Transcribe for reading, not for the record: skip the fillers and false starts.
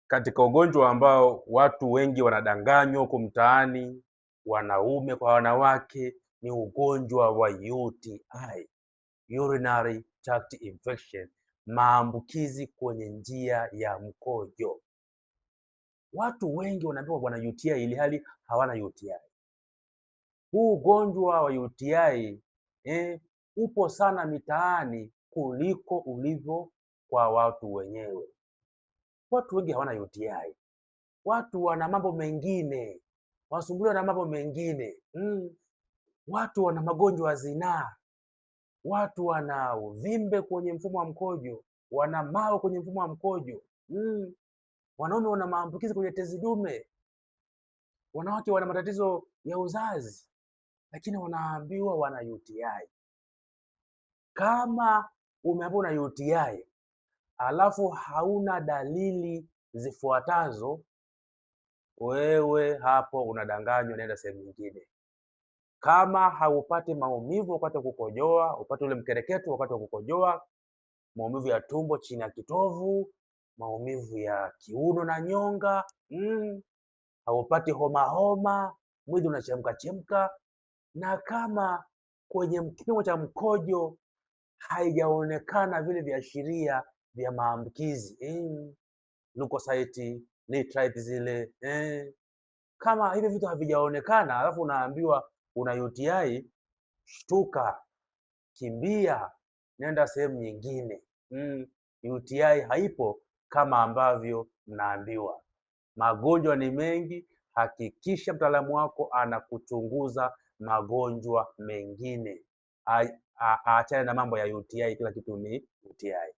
katika ugonjwa ambao watu wengi wanadanganywa huko mtaani, wanaume kwa wanawake, ni ugonjwa wa UTI, urinary tract infection, maambukizi kwenye njia ya mkojo. Watu wengi wanaambiwa wana UTI ili hali hawana UTI. Huu ugonjwa wa UTI upo sana mitaani kuliko ulivyo kwa watu wenyewe. Watu wengi hawana UTI. Watu wana mambo mengine, wanasumbuliwa na mambo mengine. Watu wana magonjwa ya zinaa, watu wana uvimbe kwenye mfumo wa mkojo, wana mawe kwenye mfumo wa mkojo. Wanaume wana maambukizi kwenye tezi dume, wanawake wana matatizo ya uzazi, lakini wanaambiwa wana UTI. Kama umeambiwa una UTI alafu hauna dalili zifuatazo, wewe hapo unadanganywa, nenda sehemu nyingine. Kama haupati maumivu wakati wa kukojoa, upate ule mkereketo wakati wa kukojoa, maumivu ya tumbo chini ya kitovu, maumivu ya kiuno na nyonga, haupati homa, mwili unachemka chemka, na kama kwenye kipimo cha mkojo haijaonekana vile viashiria vya maambukizi, leukocyte, nitrite zile, kama hivi vitu havijaonekana alafu unaambiwa una UTI, shtuka, kimbia, nenda sehemu nyingine. UTI haipo kama ambavyo mnaambiwa. Magonjwa ni mengi, hakikisha mtaalamu wako anakuchunguza magonjwa mengine. Aachane na mambo ya UTI, kila kitu ni UTI.